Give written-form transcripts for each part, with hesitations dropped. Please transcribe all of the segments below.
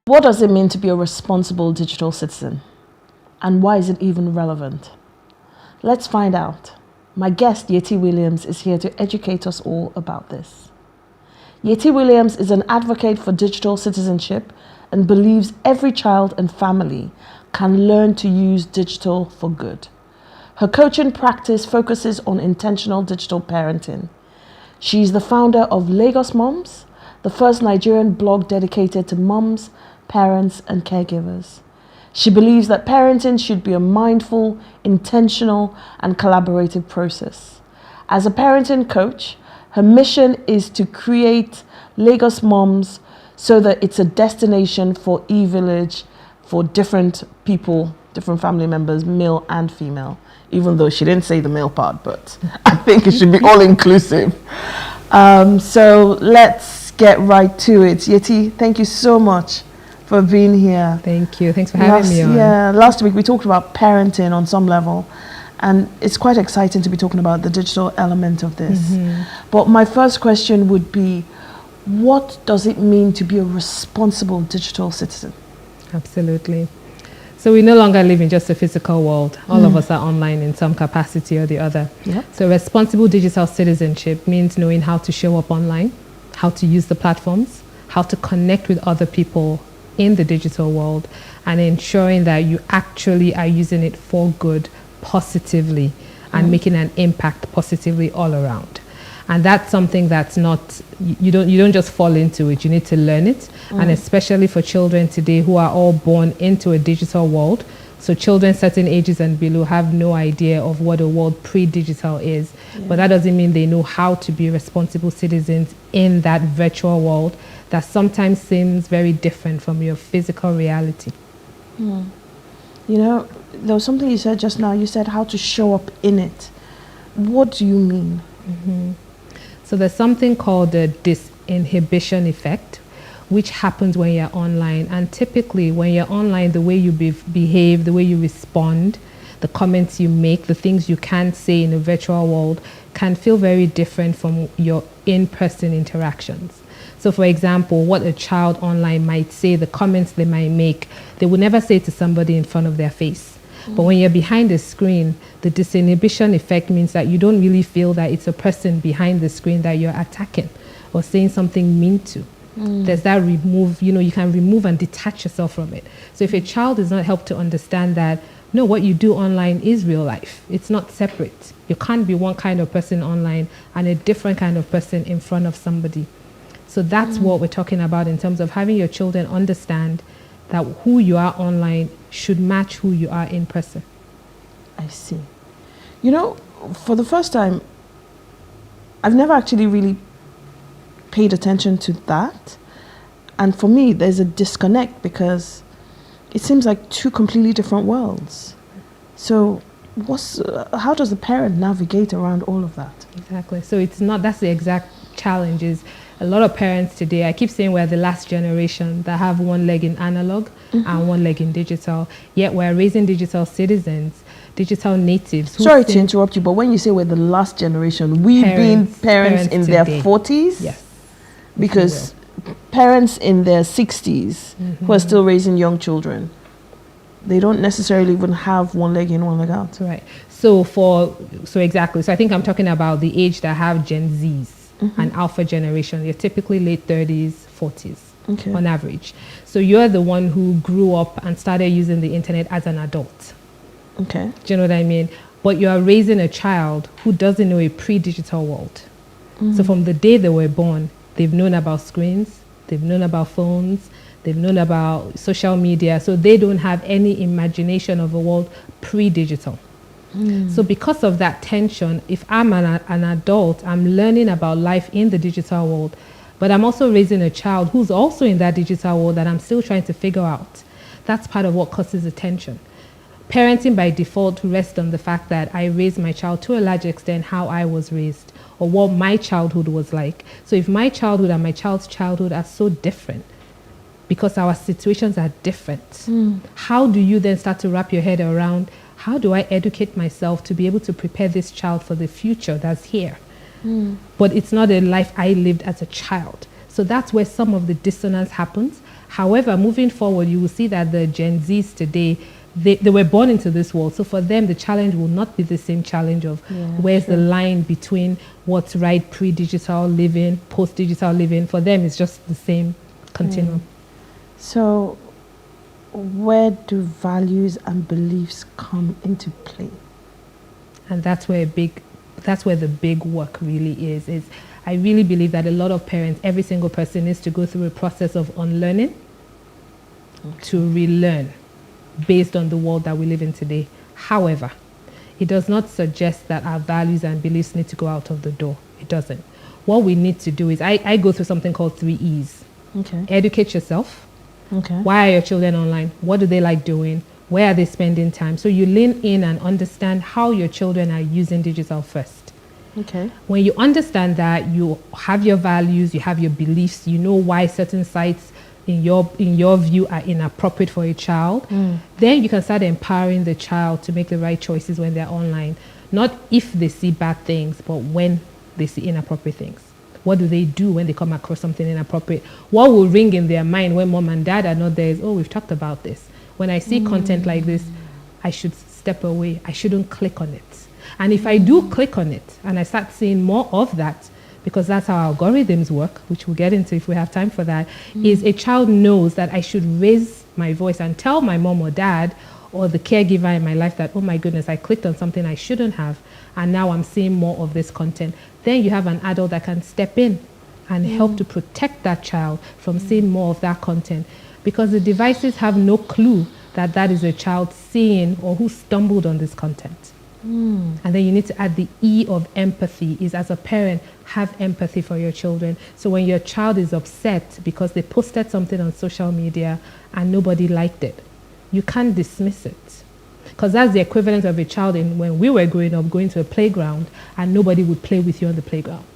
What does it mean to be a responsible digital citizen? And why is it even relevant? Let's find out. My guest, Yetty Williams, is here to educate us all about this. Yetty Williams is an advocate for digital citizenship and believes every child and family can learn to use digital for good. Her coaching practice focuses on intentional digital parenting. She is the founder of LagosMums, the first Nigerian blog dedicated to mums, parents, and caregivers. She believes that parenting should be a mindful, intentional, and collaborative process. As a parenting coach, her mission is to create LagosMums so that it's a destination for e-village for different people, different family members, male and female, even though she didn't say the male part, but I think it should be all-inclusive. So let's get right to it. Yetty, thank you so much for being here. Thank you. Thanks for having me on. Yeah, last week we talked about parenting on some level, and it's quite exciting to be talking about the digital element of this. But my first question would be, what does it mean to be a responsible digital citizen? Absolutely. So we no longer live in just a physical world. All of us are online in some capacity or the other. Yep. So responsible digital citizenship means knowing how to show up online, how to use the platforms, how to connect with other people in the digital world, and ensuring that you actually are using it for good, positively, and making an impact positively all around. And that's something that's not, you don't just fall into it, you need to learn it. And especially for children today who are all born into a digital world. So children certain ages and below have no idea of what a world pre-digital is. But that doesn't mean they know how to be responsible citizens in that virtual world that sometimes seems very different from your physical reality. You know, there was something you said just now. You said how to show up in it. What do you mean? So there's something called the disinhibition effect, which happens when you're online. And typically when you're online, the way you behave, the way you respond, the comments you make, the things you can't say in a virtual world can feel very different from your in-person interactions. So for example, what a child online might say, the comments they might make, they would never say to somebody in front of their face. But when you're behind the screen, the disinhibition effect means that you don't really feel that it's a person behind the screen that you're attacking or saying something mean to. There's that remove, you can remove and detach yourself from it. So if a child is not helped to understand that, no, what you do online is real life. It's not separate. You can't be one kind of person online and a different kind of person in front of somebody. So that's what we're talking about in terms of having your children understand that who you are online should match who you are in person. I see. You know, for the first time, I've never actually really paid attention to that. And for me, there's a disconnect because it seems like two completely different worlds. So how does the parent navigate around all of that? Exactly. So that's the exact challenge. Is a lot of parents today, I keep saying we're the last generation that have one leg in analog and one leg in digital, yet we're raising digital citizens, digital natives. Sorry to interrupt you, but when you say we're the last generation, we've been parents in their 40s? Yes. Because parents in their 60s who are still raising young children, they don't necessarily even have one leg in, one leg out. Right. So exactly. So I think I'm talking about the age that have Gen Zs. And alpha generation, you're typically late 30s, 40s on average. So you're the one who grew up and started using the internet as an adult. Okay. Do you know what I mean? But you are raising a child who doesn't know a pre-digital world. So from the day they were born, they've known about screens, they've known about phones, they've known about social media. So they don't have any imagination of a world pre-digital. So because of that tension, if I'm an adult, I'm learning about life in the digital world, but I'm also raising a child who's also in that digital world that I'm still trying to figure out. That's part of what causes the tension. Parenting by default rests on the fact that I raised my child to a large extent how I was raised or what my childhood was like. So if my childhood and my child's childhood are so different, because our situations are different, how do you then start to wrap your head around, how do I educate myself to be able to prepare this child for the future that's here? But it's not a life I lived as a child. So that's where some of the dissonance happens. However, moving forward, you will see that the Gen Zs today, they were born into this world. So for them, the challenge will not be the same challenge of where's the line between what's right pre-digital living, post-digital living. For them, it's just the same continuum. So where do values and beliefs come into play? And that's where the big work really is I really believe that a lot of parents, every single person, needs to go through a process of unlearning to relearn based on the world that we live in today. However, it does not suggest that our values and beliefs need to go out of the door. It doesn't. What we need to do is, I go through something called 3 E's. Okay. Educate yourself. Okay. Why are your children online? What do they like doing? Where are they spending time? So you lean in and understand how your children are using digital first. Okay. When you understand that, you have your values, you have your beliefs, you know why certain sites in your view are inappropriate for a child, then you can start empowering the child to make the right choices when they're online. Not if they see bad things, but when they see inappropriate things. What do they do when they come across something inappropriate? What will ring in their mind when mom and dad are not there is, oh, we've talked about this. When I see content like this, I should step away. I shouldn't click on it. And if I do click on it and I start seeing more of that, because that's how algorithms work, which we'll get into if we have time for that, is a child knows that I should raise my voice and tell my mom or dad or the caregiver in my life that, oh my goodness, I clicked on something I shouldn't have, and now I'm seeing more of this content. Then you have an adult that can step in and help to protect that child from seeing more of that content, because the devices have no clue that that is a child seeing or who stumbled on this content. And then you need to add the E of empathy, is as a parent, have empathy for your children. So when your child is upset because they posted something on social media and nobody liked it, you can't dismiss it. Because that's the equivalent of a child when we were growing up, going to a playground and nobody would play with you on the playground.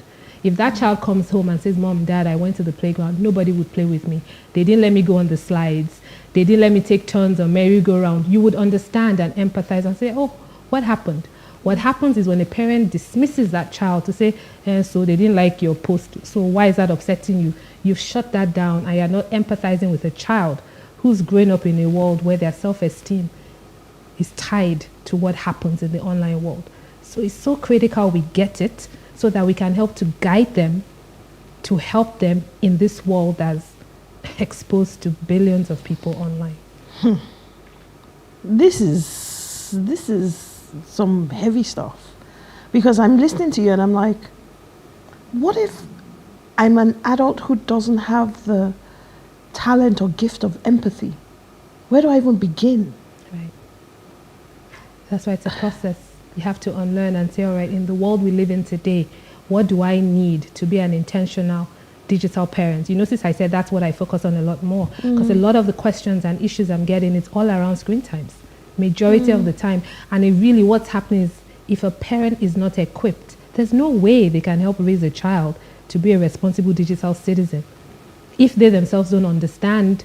If that child comes home and says, Mom, Dad, I went to the playground, nobody would play with me. They didn't let me go on the slides. They didn't let me take turns on merry-go-round. You would understand and empathize and say, oh, what happened? What happens is when a parent dismisses that child to say, so they didn't like your post, so why is that upsetting you? You've shut that down and you're not empathizing with a child who's growing up in a world where their self-esteem is tied to what happens in the online world. So it's so critical we get it so that we can help to guide them, to help them in this world that's exposed to billions of people online. This is some heavy stuff, because I'm listening to you and I'm like, what if I'm an adult who doesn't have the talent or gift of empathy? Where do I even begin? Right. That's why it's a process. You have to unlearn and say, all right, in the world we live in today, what do I need to be an intentional digital parent? You notice I said that's what I focus on a lot more, because a lot of the questions and issues I'm getting, it's all around screen times. Majority of the time. And it really, what's happening is, if a parent is not equipped, there's no way they can help raise a child to be a responsible digital citizen if they themselves don't understand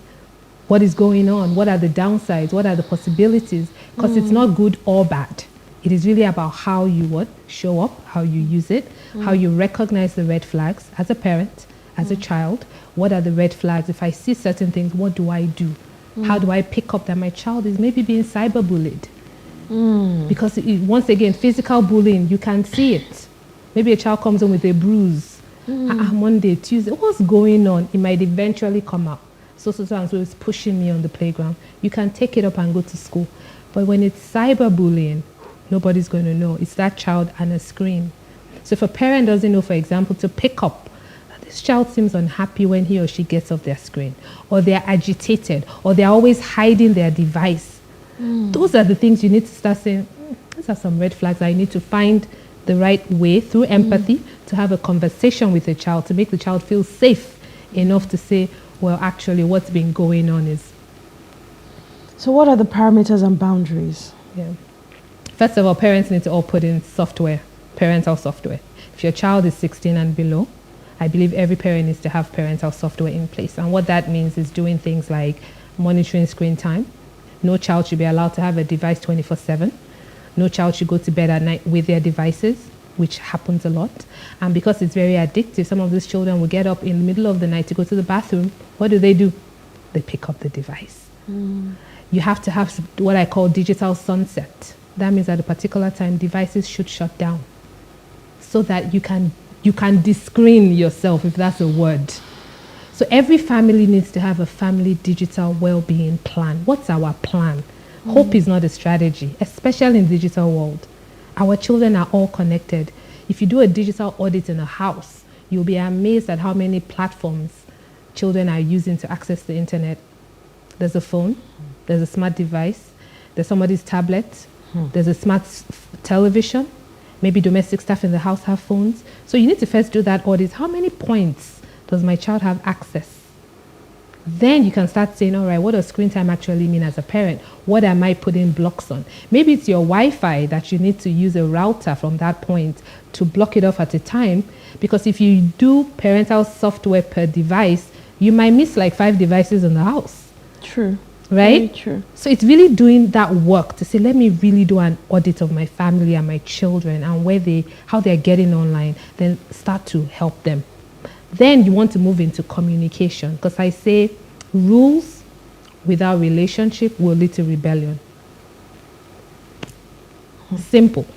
what is going on, what are the downsides, what are the possibilities, because it's not good or bad. It is really about how you show up, how you use it, how you recognize the red flags as a parent, as a child. What are the red flags? If I see certain things, what do I do? How do I pick up that my child is maybe being cyberbullied? Because once again, physical bullying, you can see it. Maybe a child comes home with a bruise. Monday, Tuesday, what's going on? It might eventually come out. So and so is pushing me on the playground. You can take it up and go to school. But when it's cyberbullying, nobody's going to know. It's that child and a screen. So if a parent doesn't know, for example, to pick up, this child seems unhappy when he or she gets off their screen, or they're agitated, or they're always hiding their device. Those are the things you need to start saying, these are some red flags. I need to find the right way through empathy to have a conversation with the child, to make the child feel safe enough to say, well, actually, what's been going on is... So what are the parameters and boundaries? Yeah. First of all, parents need to all put in software, parental software. If your child is 16 and below, I believe every parent needs to have parental software in place. And what that means is doing things like monitoring screen time. No child should be allowed to have a device 24/7. No child should go to bed at night with their devices. which happens a lot. And because it's very addictive, some of these children will get up in the middle of the night to go to the bathroom. What do? They pick up the device. You have to have what I call digital sunset. That means at a particular time, devices should shut down so that you can de-screen yourself, if that's a word. So every family needs to have a family digital well-being plan. What's our plan? Hope is not a strategy, especially in the digital world. Our children are all connected. If you do a digital audit in a house, you'll be amazed at how many platforms children are using to access the internet. There's a phone, there's a smart device, there's somebody's tablet, there's a smart television, maybe domestic staff in the house have phones. So you need to first do that audit. How many points does my child have access? Then you can start saying, all right, what does screen time actually mean as a parent? What am I putting blocks on? Maybe it's your Wi-Fi that you need to use a router from that point to block it off at a time. Because if you do parental software per device, you might miss like 5 devices in the house. True. Right? Very true. So it's really doing that work to say, let me really do an audit of my family and my children and how they're getting online, then start to help them. Then you want to move into communication, because I say rules without relationship will lead to rebellion. Simple.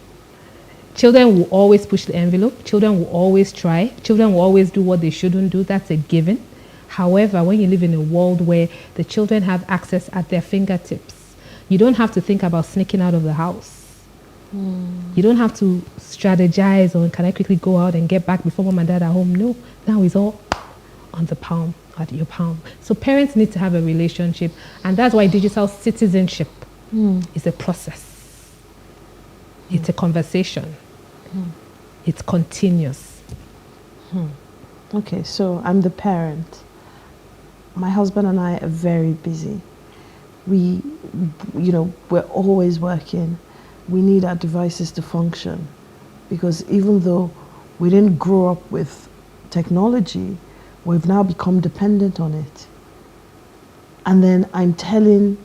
Children will always push the envelope. Children will always try. Children will always do what they shouldn't do. That's a given. However, when you live in a world where the children have access at their fingertips, you don't have to think about sneaking out of the house. You don't have to strategize on, can I quickly go out and get back before mom and dad are home? No, now it's all on the palm, at your palm. So parents need to have a relationship, and that's why digital citizenship is a process. It's a conversation. It's continuous. Okay, so I'm the parent. My husband and I are very busy. We're always working. We need our devices to function, because even though we didn't grow up with technology, we've now become dependent on it. And then I'm telling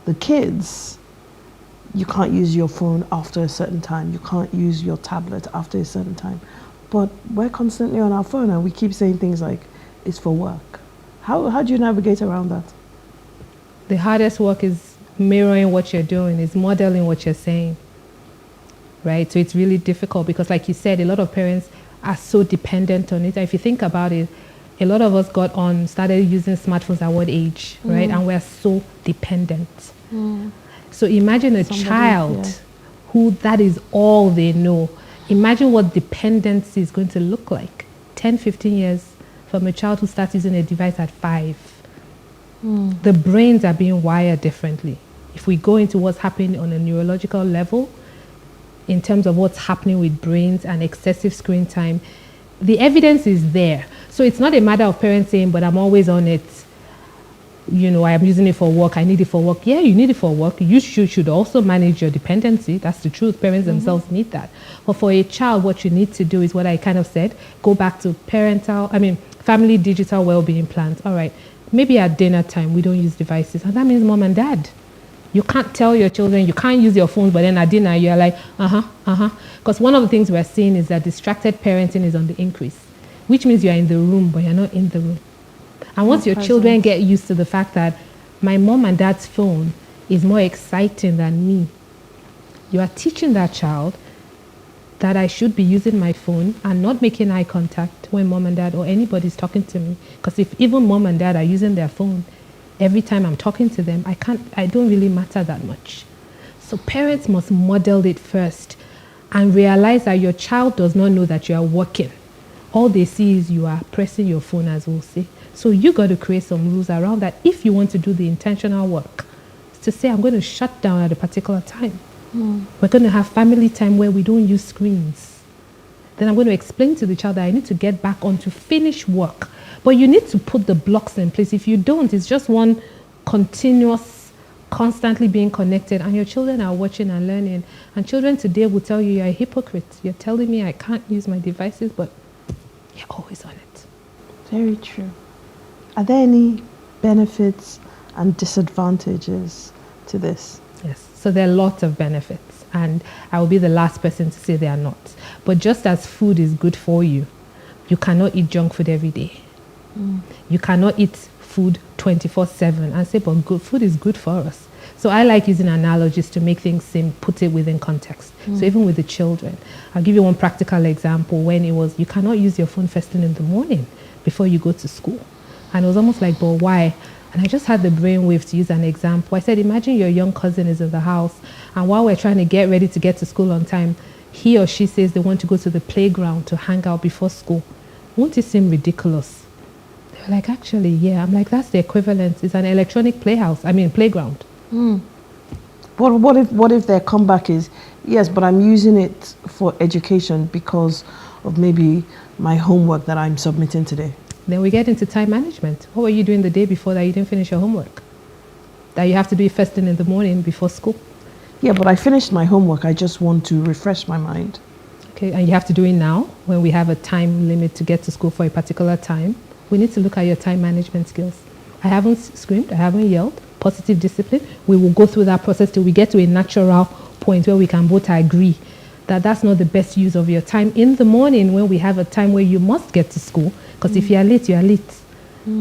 the kids, you can't use your phone after a certain time. You can't use your tablet after a certain time. But we're constantly on our phone and we keep saying things like, it's for work. How do you navigate around that? The hardest work is mirroring what you're doing, is modeling what you're saying. Right? So it's really difficult because, like you said, a lot of parents are so dependent on it. And if you think about it, a lot of us started using smartphones at what age, right? And we're so dependent. So imagine a child who that is all they know. Imagine what dependency is going to look like 10, 15 years from a child who starts using a device at 5. The brains are being wired differently. If we go into what's happening on a neurological level, in terms of what's happening with brains and excessive screen time, the evidence is there. So it's not a matter of parents saying, but I'm always on it. I'm using it for work. I need it for work. Yeah, you need it for work. You should also manage your dependency. That's the truth. Parents themselves need that. But for a child, what you need to do is what I kind of said, go back to family digital well-being plans. All right, maybe at dinner time, we don't use devices. And that means mom and dad. You can't tell your children, you can't use your phones, but then at dinner, you're like, Because one of the things we're seeing is that distracted parenting is on the increase, which means you're in the room, but you're not in the room. And once your children get used to the fact that my mom and dad's phone is more exciting than me, you are teaching that child that I should be using my phone and not making eye contact when mom and dad or anybody's talking to me. Because if even mom and dad are using their phone, every time I'm talking to them, I don't really matter that much. So parents must model it first and realize that your child does not know that you are working. All they see is you are pressing your phone, as we'll say. So you got to create some rules around that if you want to do the intentional work. To say, I'm going to shut down at a particular time. We're going to have family time where we don't use screens. Then I'm going to explain to the child that I need to get back on to finish work. But you need to put the blocks in place. If you don't, it's just one continuous, constantly being connected. And your children are watching and learning. And children today will tell you, you're a hypocrite. You're telling me I can't use my devices, but you're always on it. Very true. Are there any benefits and disadvantages to this? Yes. So there are lots of benefits. and I will be the last person to say they are not. But just as food is good for you, you cannot eat junk food every day. You cannot eat food 24/7 and say, but good food is good for us. So I like using analogies to make things seem, put it within context. So even with the children, I'll give you one practical example. When it was, you cannot use your phone first thing in the morning before you go to school. And it was almost like, but why? And I just had the brainwave to use an example. I said, imagine your young cousin is in the house, and while we're trying to get ready to get to school on time, he or she says they want to go to the playground to hang out before school. Won't it seem ridiculous? They were like, actually, yeah. I'm like, that's the equivalent. It's an electronic playground. What if their comeback is, yes, but I'm using it for education because of maybe my homework that I'm submitting today? Then we get into time management. What were you doing the day before that you didn't finish your homework? That you have to do it first thing in the morning before school? Yeah, but I finished my homework. I just want to refresh my mind. Okay, and you have to do it now when we have a time limit to get to school for a particular time. We need to look at your time management skills. I haven't screamed, I haven't yelled. Positive discipline. We will go through that process till we get to a natural point where we can both agree that that's not the best use of your time in the morning when we have a time where you must get to school. Because if you are late, you are late.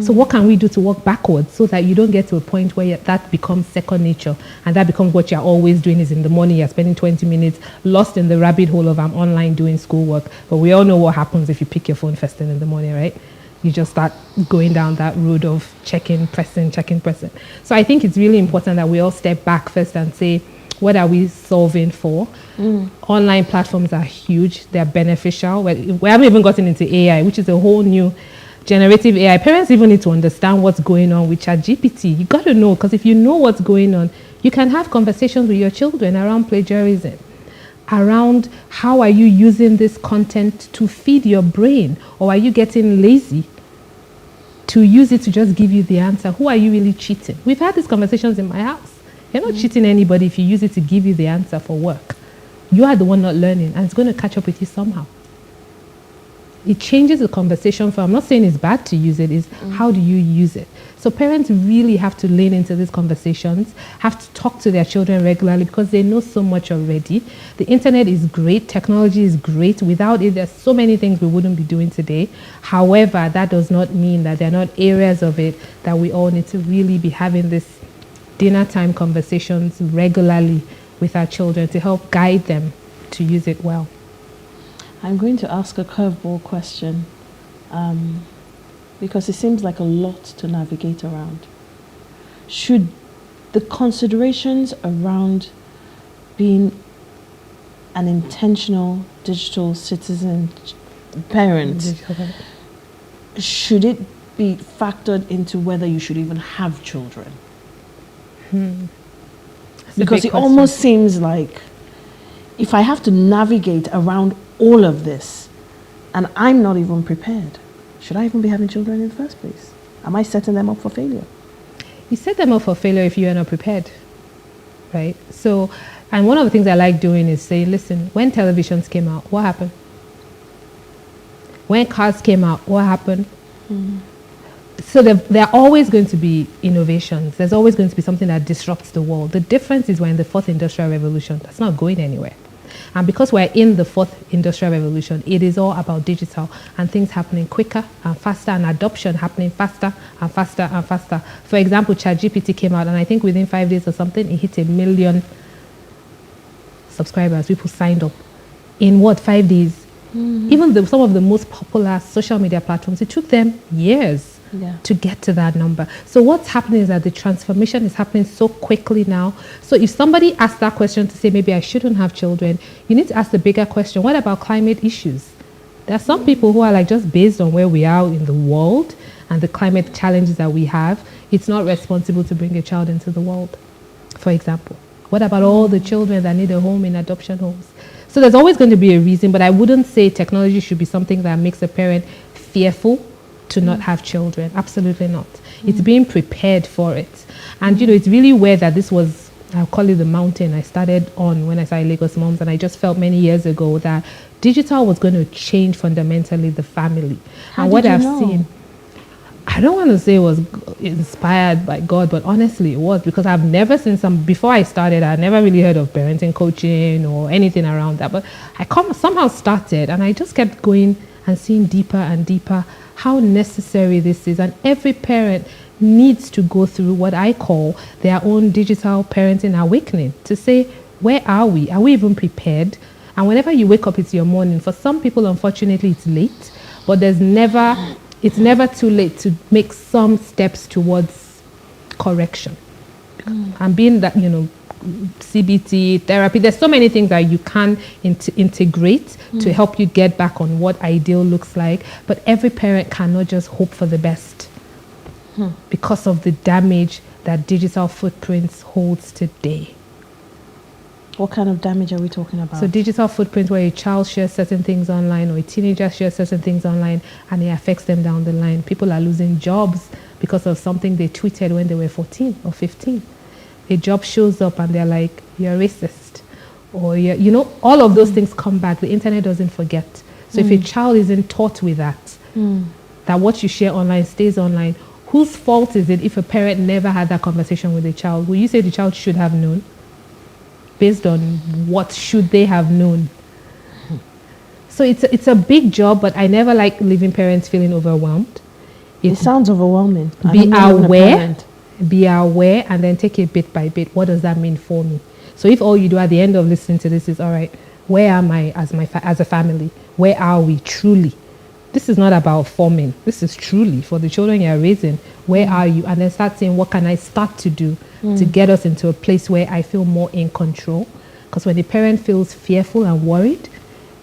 So what can we do to work backwards so that you don't get to a point where that becomes second nature and that becomes what you're always doing is in the morning, you're spending 20 minutes lost in the rabbit hole of I'm online doing schoolwork. But we all know what happens if you pick your phone first thing in the morning, right? You just start going down that road of checking, pressing. So I think it's really important that we all step back first and say, what are we solving for? Online platforms are huge. They're beneficial. We haven't even gotten into AI, which is a whole new generative AI. Parents even need to understand what's going on with ChatGPT. You got to know, because if you know what's going on, you can have conversations with your children around plagiarism, around how are you using this content to feed your brain, or are you getting lazy to use it to just give you the answer? Who are you really cheating? We've had these conversations in my house. You're not cheating anybody if you use it to give you the answer for work. You are the one not learning, and it's going to catch up with you somehow. It changes the conversation from, I'm not saying it's bad to use it, is how do you use it? So parents really have to lean into these conversations, have to talk to their children regularly because they know so much already. The internet is great, technology is great. Without it, there's so many things we wouldn't be doing today. However, that does not mean that there are not areas of it that we all need to really be having this dinner time conversations regularly with our children to help guide them to use it well. I'm going to ask a curveball question because it seems like a lot to navigate around. Should the considerations around being an intentional digital citizen parent, should it be factored into whether you should even have children? Because it almost seems like if I have to navigate around all of this and I'm not even prepared, should I even be having children in the first place? Am I setting them up for failure? You set them up for failure if you are not prepared, right? So, and one of the things I like doing is saying, listen, when televisions came out, what happened? When cars came out, what happened? So there are always going to be innovations. There's always going to be something that disrupts the world. The difference is we're in the fourth industrial revolution. That's not going anywhere. And because we're in the fourth industrial revolution, it is all about digital and things happening quicker and faster and adoption happening faster and faster and faster. For example, ChatGPT came out and I think within 5 days or something, it hit 1 million subscribers. People signed up. In what, 5 days? Even some of the most popular social media platforms, it took them years to get to that number. So what's happening is that the transformation is happening so quickly now. So if somebody asks that question to say, maybe I shouldn't have children, you need to ask the bigger question. What about climate issues? There are some people who are like, just based on where we are in the world and the climate challenges that we have, it's not responsible to bring a child into the world, for example. What about all the children that need a home in adoption homes? So there's always going to be a reason, but I wouldn't say technology should be something that makes a parent fearful to not have children. Absolutely not. It's being prepared for it. And, you know, it's really weird that this was, I'll call it the mountain I started on when I started LagosMums, and I just felt many years ago that digital was going to change fundamentally the family. How and what I've seen, I don't want to say it was inspired by God, but honestly it was, because I've never seen before I started, I never really heard of parenting coaching or anything around that. But I somehow started, and I just kept going and seeing deeper and deeper how necessary this is. And every parent needs to go through what I call their own digital parenting awakening, to say, where are we? Are we even prepared? And whenever you wake up, it's your morning. For some people, unfortunately, it's late, but it's never too late to make some steps towards correction. And being that, CBT, therapy, there's so many things that you can integrate to help you get back on what ideal looks like. But every parent cannot just hope for the best because of the damage that digital footprints holds today. What kind of damage are we talking about? So digital footprints where a child shares certain things online, or a teenager shares certain things online, and it affects them down the line. People are losing jobs because of something they tweeted when they were 14 or 15. A job shows up and they're like, you're racist. Or, all of those things come back. The internet doesn't forget. So if a child isn't taught with that what you share online stays online, whose fault is it if a parent never had that conversation with a child? Will you say the child should have known? Based on what should they have known? So it's a big job, but I never like leaving parents feeling overwhelmed. It sounds overwhelming. Be aware, and then take it bit by bit. What does that mean for me? So if all you do at the end of listening to this is, all right, where am I as a family? Where are we truly? This is not about forming. This is truly for the children you're raising. Where are you? And then start saying, what can I start to do to get us into a place where I feel more in control? Because when the parent feels fearful and worried,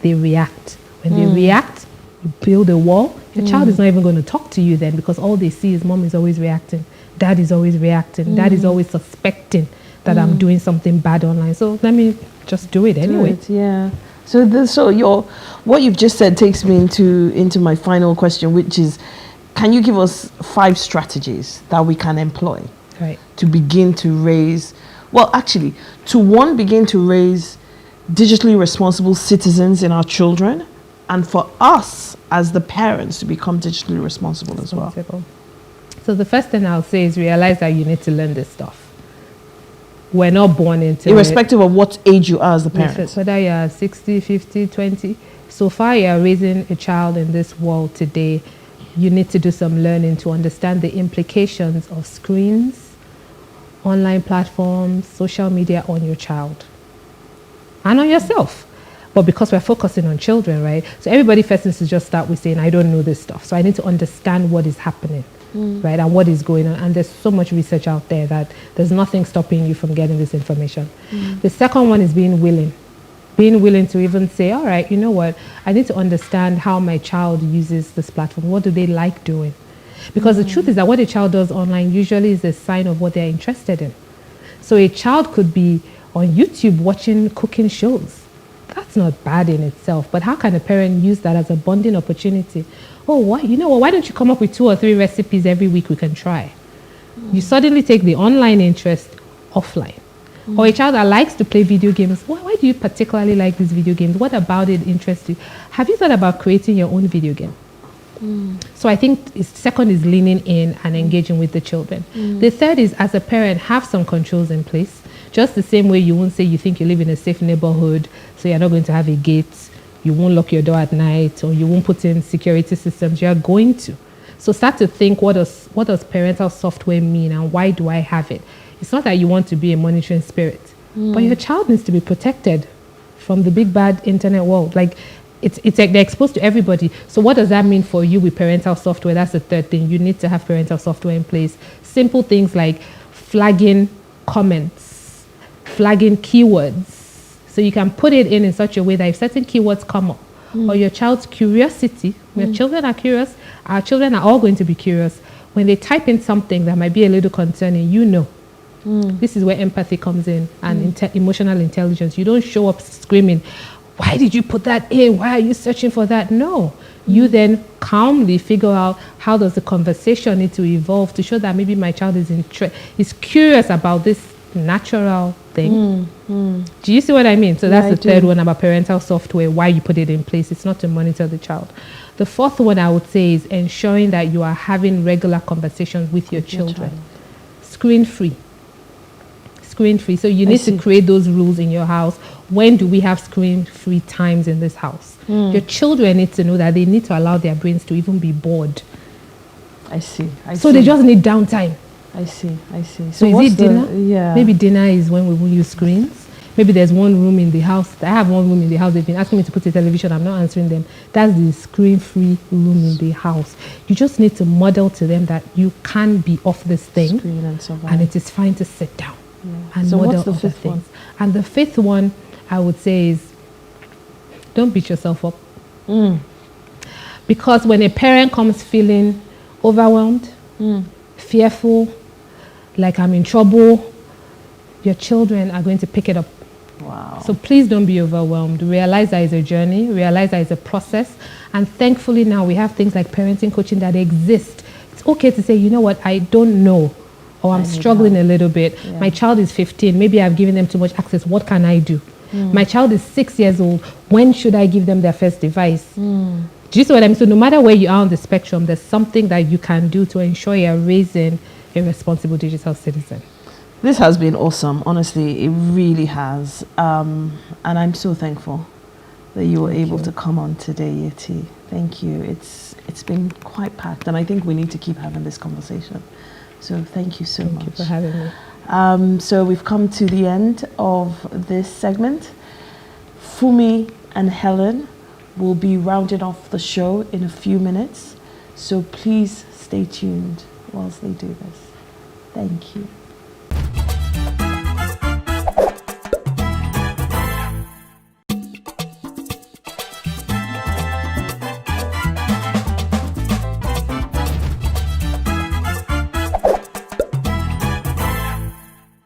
they react. When they react, you build a wall. Your child is not even going to talk to you then, because all they see is mom is always reacting. Dad is always reacting. Dad is always suspecting that I'm doing something bad online. So let me just do it anyway. Yeah. So what you've just said takes me into my final question, which is, can you give us 5 strategies that we can employ to begin to raise, begin to raise digitally responsible citizens in our children, and for us as the parents to become digitally responsible as well? So the first thing I'll say is realize that you need to learn this stuff. We're not born into irrespective of what age you are as the parent. Whether you're 60, 50, 20. So far you're raising a child in this world today, you need to do some learning to understand the implications of screens, online platforms, social media on your child and on yourself. But because we're focusing on children, right? So everybody first needs to just start with saying, I don't know this stuff. So I need to understand what is happening. Right, and what is going on. And there's so much research out there that there's nothing stopping you from getting this information. The second one is being willing to even say, all right, you know what, I need to understand how my child uses this platform. What do they like doing? Because the truth is that what a child does online usually is a sign of what they're interested in. So a child could be on YouTube watching cooking shows. That's not bad in itself, but how can a parent use that as a bonding opportunity? Oh, why don't you come up with 2 or 3 recipes every week we can try? You suddenly take the online interest offline. Or a child that likes to play video games. Why do you particularly like these video games? What about it interests you? Have you thought about creating your own video game? So I think second is leaning in and engaging with the children. The third is, as a parent, have some controls in place. Just the same way you won't say you think you live in a safe neighborhood, so you're not going to have a gate. You won't lock your door at night, or you won't put in security systems. You're going to. So start to think, what does parental software mean, and why do I have it? It's not that you want to be a monitoring spirit, but your child needs to be protected from the big bad internet world. Like they're exposed to everybody. So what does that mean for you with parental software? That's the third thing. You need to have parental software in place. Simple things like flagging comments, flagging keywords. So you can put it in such a way that if certain keywords come up, or your child's curiosity, when children are curious, our children are all going to be curious. When they type in something that might be a little concerning, this is where empathy comes in, and emotional intelligence. You don't show up screaming, why did you put that in? Why are you searching for that? No. You then calmly figure out, how does the conversation need to evolve to show that maybe my child is curious about this natural thing. Do you see what I mean? So that's the third one about parental software, why you put it in place. It's not to monitor the child. The fourth one I would say is ensuring that you are having regular conversations with your children. Screen free. Screen free. So you need to create those rules in your house. When do we have screen free times in this house? Your children need to know that they need to allow their brains to even be bored. I see. So they just need downtime. I see. So is it dinner? Yeah. Maybe dinner is when we won't use screens. Maybe there's one room in the house. I have one room in the house. They've been asking me to put a television. I'm not answering them. That's the screen-free room in the house. You just need to model to them that you can be off this thing. Screen and so on. And it is fine to sit down and so model what's the other fifth things. one? And the fifth one, I would say, is don't beat yourself up. Because when a parent comes feeling overwhelmed, fearful, like I'm in trouble, your children are going to pick it up. Wow. So please don't be overwhelmed. Realize that it's a journey. Realize that it's a process. And thankfully now we have things like parenting coaching that exist. It's okay to say, you know what, I don't know, or I'm struggling a little bit. Yeah. My child is 15. Maybe I've given them too much access. What can I do? My child is 6 years old. When should I give them their first device? Do you see what I mean? So no matter where you are on the spectrum, there's something that you can do to ensure you're raising a responsible digital citizen. This has been awesome. Honestly, it really has. And I'm so thankful that you were able to come on today, Yetty. Thank you. It's been quite packed, and I think we need to keep having this conversation. So thank you so much. Thank you for having me. So we've come to the end of this segment. Fumi and Helen will be rounding off the show in a few minutes. So please stay tuned whilst they do this. Thank you.